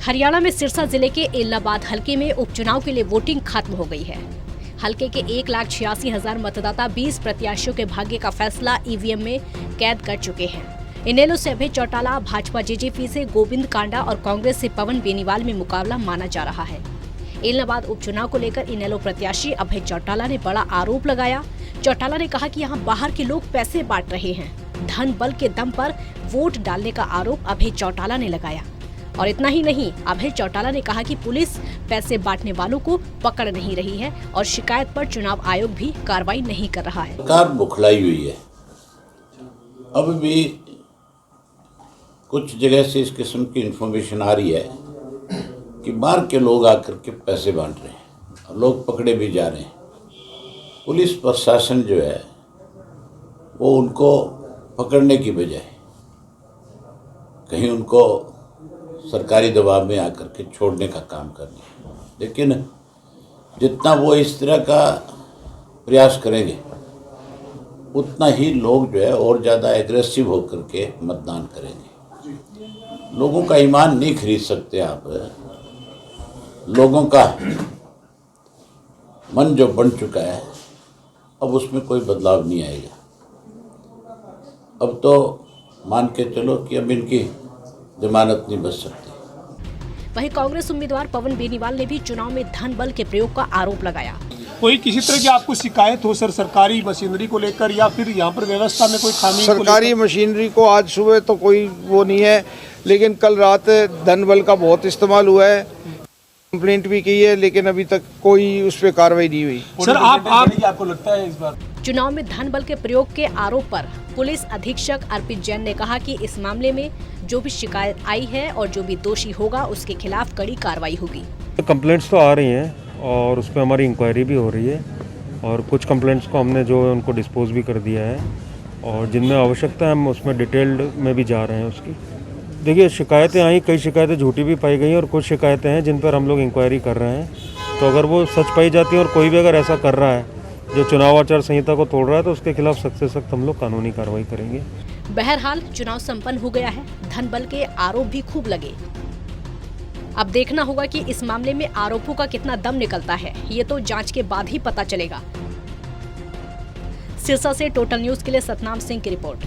हरियाणा में सिरसा जिले के एलनाबाद हलके में उपचुनाव के लिए वोटिंग खत्म हो गई है। हलके के 1,86,000 मतदाता 20 प्रत्याशियों के भाग्य का फैसला ईवीएम में कैद कर चुके हैं। इनेलो से अभय चौटाला, भाजपा जेजेपी से गोविंद कांडा और कांग्रेस से पवन बेनीवाल में मुकाबला माना जा रहा है। एलनाबाद उपचुनाव को लेकर इनेलो प्रत्याशी अभय चौटाला ने बड़ा आरोप लगाया। चौटाला ने कहा कि यहां बाहर के लोग पैसे बांट रहे हैं। धन बल के दम पर वोट डालने का आरोप अभय चौटाला ने लगाया। और इतना ही नहीं, अभय चौटाला ने कहा कि पुलिस पैसे बांटने वालों को पकड़ नहीं रही है और शिकायत पर चुनाव आयोग भी कार्रवाई नहीं कर रहा है। सरकार बुखलाई हुई है। अब भी कुछ जगह से इस किस्म की इंफॉर्मेशन आ रही है कि बाहर के लोग आकर के पैसे बांट रहे हैं और लोग पकड़े भी जा रहे हैं। पुलिस प्रशासन जो है वो उनको पकड़ने की बजाय कहीं उनको सरकारी दबाव में आकर के छोड़ने का काम कर रही है। लेकिन जितना वो इस तरह का प्रयास करेंगे उतना ही लोग जो है और ज़्यादा एग्रेसिव होकर के मतदान करेंगे। लोगों का ईमान नहीं खरीद सकते आप। लोगों का मन जो बन चुका है अब उसमें कोई बदलाव नहीं आएगा। अब तो मान के चलो कि अब इनकी जमानत नहीं बच सकती। वहीं कांग्रेस उम्मीदवार पवन बेनीवाल ने भी चुनाव में धन बल के प्रयोग का आरोप लगाया। कोई किसी तरह की आपको शिकायत हो सर सरकारी मशीनरी को लेकर या फिर यहाँ पर व्यवस्था में कोई खामी? सरकारी मशीनरी को आज सुबह तो कोई वो नहीं है, लेकिन कल रात धन बल का बहुत इस्तेमाल हुआ है। कंप्लेंट भी की है लेकिन अभी तक कोई उस पर कार्रवाई नहीं हुई। सर आपको लगता है इस बार चुनाव में धन बल के प्रयोग के आरोप पर पुलिस अधीक्षक अर्पित जैन ने कहा कि इस मामले में जो भी शिकायत आई है और जो भी दोषी होगा उसके खिलाफ कड़ी कार्रवाई होगी। कंप्लेंट्स तो आ रही हैं और उस पर हमारी इंक्वायरी भी हो रही है और कुछ कंप्लेंट्स को हमने जो है उनको डिस्पोज भी कर दिया है और जिनमें आवश्यकता है हम उसमें डिटेल्ड में भी जा रहे हैं उसकी। देखिए, शिकायतें आई, कई शिकायतें झूठी भी पाई गई और कुछ शिकायतें हैं जिन पर हम लोग इंक्वायरी कर रहे हैं। तो अगर वो सच पाई जाती है और कोई भी अगर ऐसा कर रहा है जो चुनाव आचार संहिता को तोड़ रहा है तो उसके खिलाफ सख्त से सख्त हम लोग कानूनी कार्रवाई करेंगे। बहरहाल चुनाव संपन्न हो गया है। धन बल के आरोप भी खूब लगे। अब देखना होगा कि इस मामले में आरोपों का कितना दम निकलता है। ये तो जांच के बाद ही पता चलेगा। सिरसा से टोटल न्यूज के लिए सतनाम सिंह की रिपोर्ट।